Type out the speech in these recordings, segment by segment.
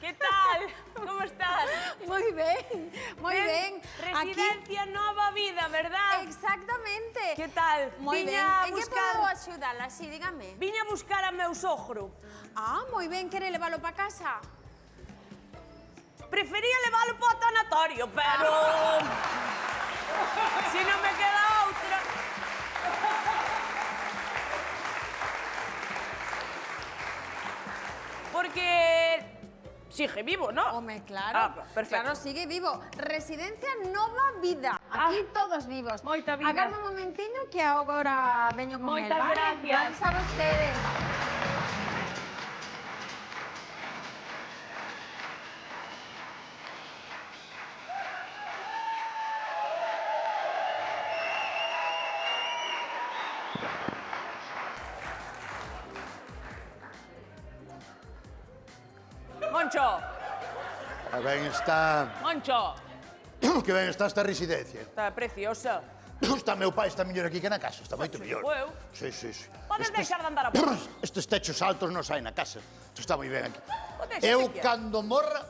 Que tal? Como estás? Moi ben, moi ben. Residencia Nova Vida, verdad? Exactamente. Que tal? Moi ben. Viña a En que buscar... podo axudala? Si, dígame. Viña a buscar a meu sogro. Ah, moi ben, quere levalo pa casa? Prefería leválo para o tanatorio, pero... Si non me queda outra... Porque... Sigue vivo, ¿no? Home, claro. Ah, perfecto. Claro, sigue vivo. Residencia Nova Vida. Aquí todos vivos. Moita vida. Agarda un momentiño que agora veño con Moitas él, vale? gracias. Gracias a vostedes. Moncho, Que ben está... Moncho. Que ben está esta residencia. Está preciosa. Está meu pai, está mellor aquí que na casa, está moito mellor. eu? Sí, sí, sí. Podes deixar de andar a por. Estes techos altos non saen na casa. Isto está moi ben aquí. Podes Eu, deixar. cando morra,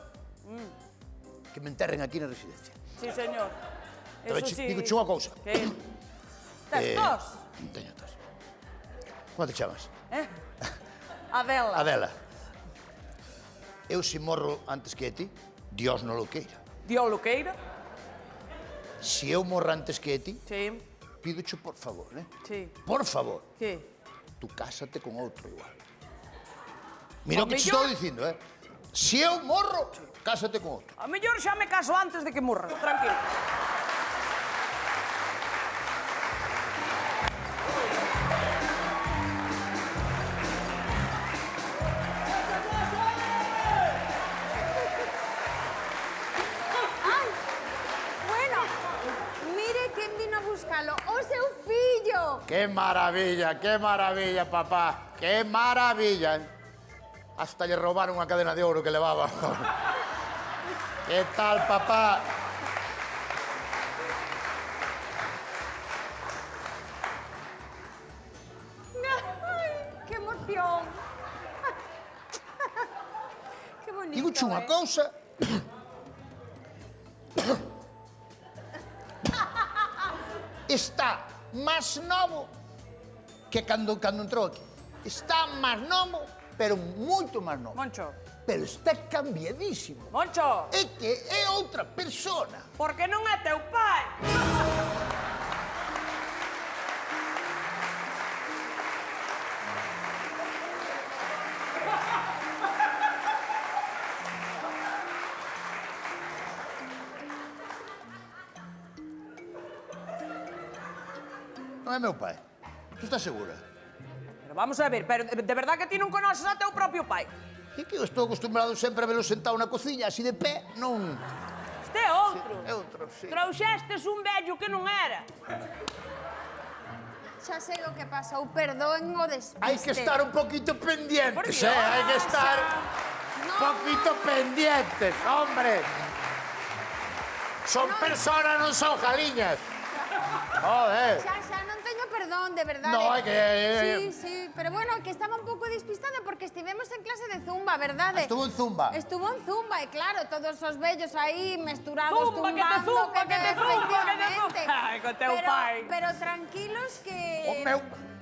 que me enterren aquí na residencia. Sí, señor. Pero Eso sí. digo unha cousa. Que? Tes tos? Non teño tos. Como te chamas? Adela. Adela. Eu se morro antes que ti, Dios non lo queira. Dios lo queira. Se eu morro antes que ti, Sí, pídoche por favor, sí. Por favor, Que? tú cásate con outro igual. Mira o O que te mellor- estou dicindo, Se eu morro, cásate con outro. A mellor xa me caso antes de que morras, tranquilo. Ai, bueno, mire quen vino a buscalo. O seu fillo. Qué maravilla, papá. Qué maravilla. Hasta lle roubaron unha cadena de ouro que levaba. Que tal, papá? Ai, que emoción. Que bonito. Digoche unha cousa. Está máis novo que cando entrou aquí. Está máis novo, pero moito máis novo. Moncho. Pero está cambiadísimo. Moncho, É que é outra persona. porque non é teu pai. Non é meu pai. Tu estás segura? Pero vamos a ver, pero de verdad que ti non conoces a teu propio pai? É que eu estou acostumbrado sempre a velo sentado na cociña, así de pé, non... Este é outro. É outro, sí. Trouxestes un vello que non era. Xa sei o que pasou, perdoen o despiste. Hai que estar un poquito pendientes, Por Dios. Hai que estar un poquito pendientes, hombre. Son personas, non son jaliñas. Joder. Xa, non teño perdón, de verdade. No, hai que- Sí, pero bueno, que estaba un pouco despistada porque estivemos en clase de zumba, verdade? Estuvo en zumba. Estuvo en zumba, e claro, todos os vellos aí mesturados, Zumba, que te tumbando, zumba, que te zumba, que te efectivamente. zumba. Ai, co teu pai. Pero tranquilos que...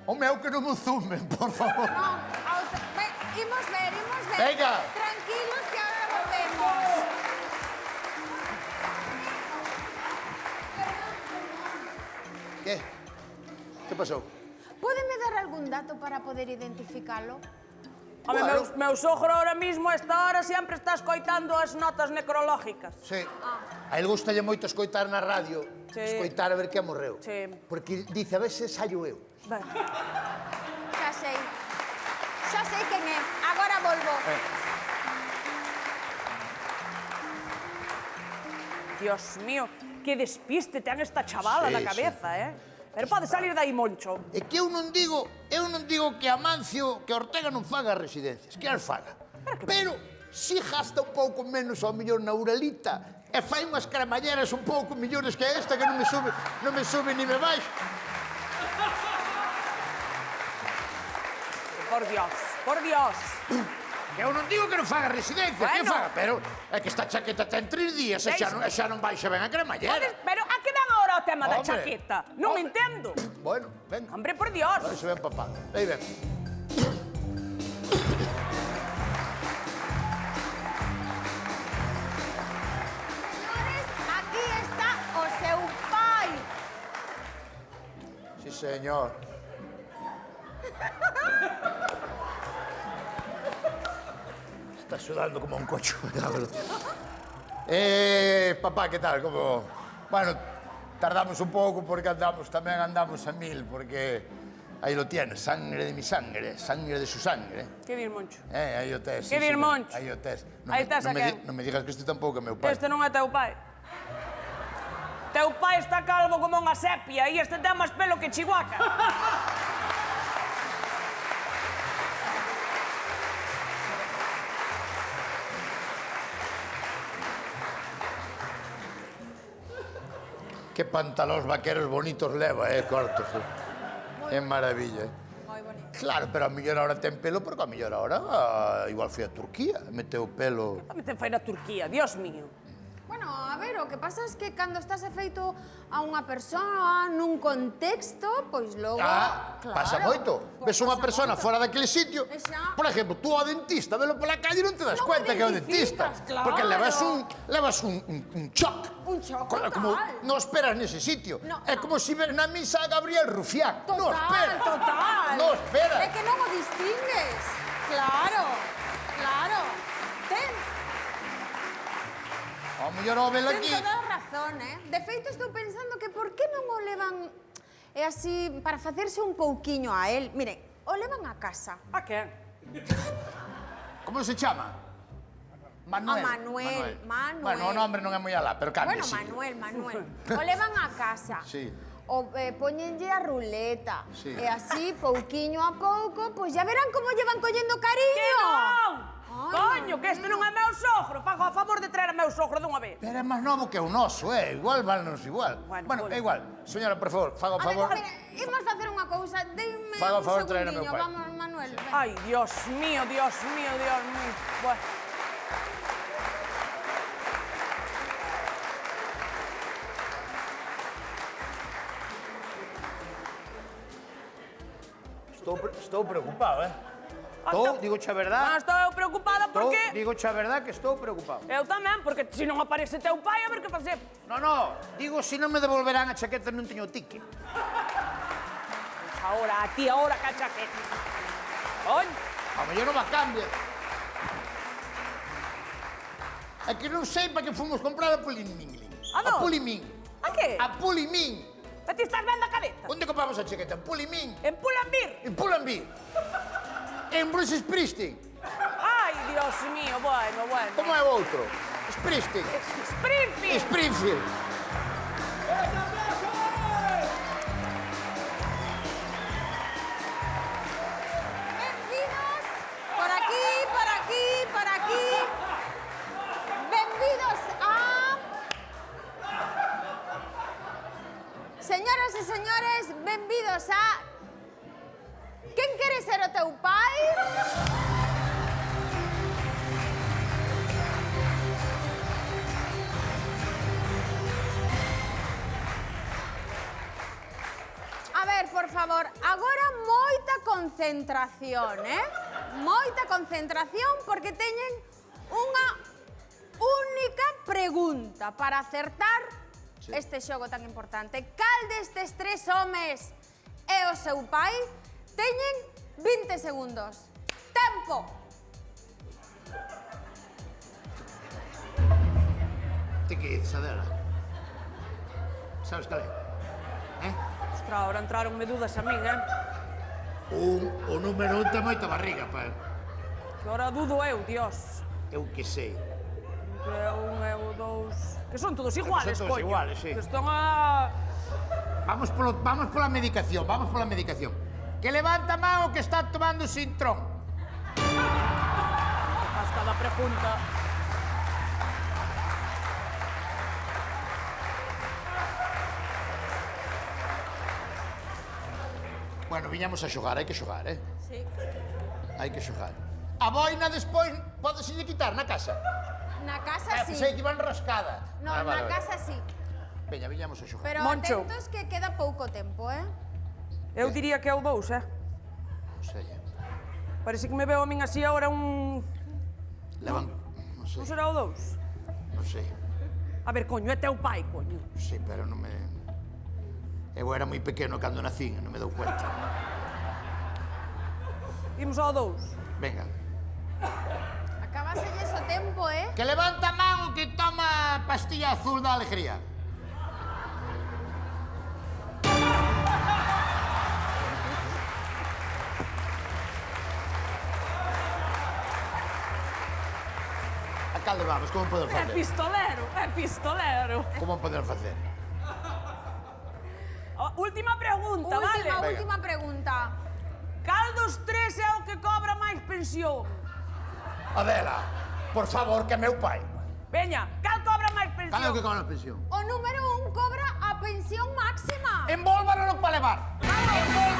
O meu que non me zumben, por favor. No, imos ver. Venga. Tranquilos que ahora volvemos. Que pasou? Pódeme dar algún dato para poder identificalo? Home, Bueno. meu sogro ahora mismo a esta hora sempre está escoitando as notas necrológicas. Sí. A él gustalle moito escoitar na radio, Sí. escoitar a ver que morreu. Sí. Porque dice, a veces saio eu. Ben, Xa sei quen é. Agora volvo. Dios mío, que despiste ten esta chavala Sí, na cabeza, Pero pode salir dai, Moncho. É que eu non digo que Amancio, que Ortega non faga residencias, que as faga. Pero si gasta un pouco menos ao millón na Uralita e fai unhas caramalleras un pouco millores que esta que non me sube ni me baixa. Por Dios, por Dios. Que eu non digo que non faga residencia, que Bueno. faga, pero é que esta chaqueta ten 3 días e xa non baixa ben a cremallera. Pero a que dan agora o tema da Hombre. chaqueta? Non Hombre. entendo. Bueno, venga. Hombre, por Dios. Ahora se ven papá. Aí ven. Señores, aquí está o seu pai. Sí, señor. Está sudando como un cocho. Papá, ¿qué tal? ¿Cómo? Bueno, tardamos un poco porque también andamos a 1000, porque ahí lo tienes, sangre de mi sangre, sangre de su sangre. Que dir, Moncho? Aí o tes. Que dir, Moncho? Aí o tes. Aí tes a quen? Non me digas que este tampouco é meu pai. Este non é teu pai. Teu pai está calvo como unha sepia e este ten máis pelo que Chihuahua. Que pantalóns vaqueros bonitos leva, cortos. É maravilla. Moi bonito. Claro, pero a mellor ahora ten pelo, porque a mellor ahora igual foi a Turquía, meteu pelo. A me ten fai na Turquía, Dios mío. Bueno, a ver, o que pasa es que cando estás afeito a unha persoa nun contexto, pois logo... claro, Pasa moito. pois Ves unha pasa persona moito. fora daquele sitio, E xa- por exemplo, tú ao dentista, velo pola calle e non te das Non o cuenta que é o dentista. identificas, claro. Porque levas un choc. Un choc, Como total. non esperas nese sitio. No, É no. como si ves na misa a Gabriel Rufián. Non esperas. Total. Non esperas. É que non o distingues. Claro, claro. Ten Ao mellor ao velo aquí. toda a razón, De feito, estou pensando que por que non o levan así para facerse un pouquiño a él. Miren, o levan a casa. A que? Como se chama? Manuel. A Manuel. Bueno, o nombre non é moi alá, pero cambia, Bueno, sí. Manuel. O levan a casa. Sí. O poñenlle a ruleta. Sí. E así, pouquiño a pouco, pois ya verán como lle van collendo Que cariño. non! Ai, Coño, que este non é meu sogro. Fago a favor de traer a meu sogro dunha vez. Pero é máis novo que o noso, Igual valnos igual. Bueno, É igual. Señora, por favor, faga o favor. A ver, mira, imos facer unha cousa. Deime Faga o un favor de traer a meu segundiño. pai. Vamos, Manuel. ven. Ai, Dios mío, Dios mío, Dios mío. Bueno. Estou preocupado, Digoche a Non verdad. estou preocupada porque... Digoche a verdad que estou preocupado. Eu tamén, porque se non aparece teu pai, a ver que facer. No, digo se non me devolverán a chaqueta non teño ticket. Ahora, a ti, ahora, que a chaqueta. Coño. A mellor non va cambia. É que non sei para que fomos comprar a Pulimín. A A non? Pulimín. A que? A Pulimín. A ti estás vendo a cabeza? Onde compramos a chaqueta? En Pulimín. En Pulambir. En Pull&Bear. En Bruce Springsteen. Ai, Dios mío, bueno. Como é o outro? Springsteen. Springfield. Springfield. Benvidos por aquí. Benvidos a... Señoras e señores, benvidos a... Quen quere ser o teu pai? A ver, por favor, agora moita concentración, Moita concentración porque teñen unha única pregunta para acertar este xogo tan importante. Cal destes tres homes é o seu pai? Teñen 20 segundos. Tempo! Ti que dices, Adela? Sabes cal é? Ostras, ahora entraronme dudas a min, O número 1 ten moita barriga, pa. Que ahora dudo eu, Dios. Eu que sei. Que é un, é o dous... Que son todos iguales, Son todos coño. iguales, sí. Que están a... Vamos pola medicación, Que levanta a man o que está tomando Sintrón. Faz cada pregunta. Bueno, viñamos a xogar, hai que xogar, Sí. Hai que xogar. A boina despois podeselle quitar na casa. Na casa sí. Sei que iban rascada. No, na casa sí. Veña, viñamos a xogar. Pero Moncho. atentos que queda pouco tempo, eh? Eu diría que é o 2, Non sei. Parece que me veo a min así agora un... Levan... Non sei. Non será o 2? Non sei. A ver, coño, é teu pai, coño. Sí, pero non me... Eu era moi pequeno cando nacín, non me dou cuenta. Imos ao 2. Venga. Acabáselles o tempo, eh? Que levanta a man o que toma pastilla azul da alegría. A cal levamos? Como podemos É facer? pistolero, é pistolero. Como podemos facer? Última pregunta, vale? Última pregunta. Cal dos tres é o que cobra máis pensión? Adela, por favor, que é meu pai. Veña, cal cobra máis pensión? Cal é o que cobra a pensión? O número 1 cobra a pensión máxima. Envólvano para levar. Envólvano.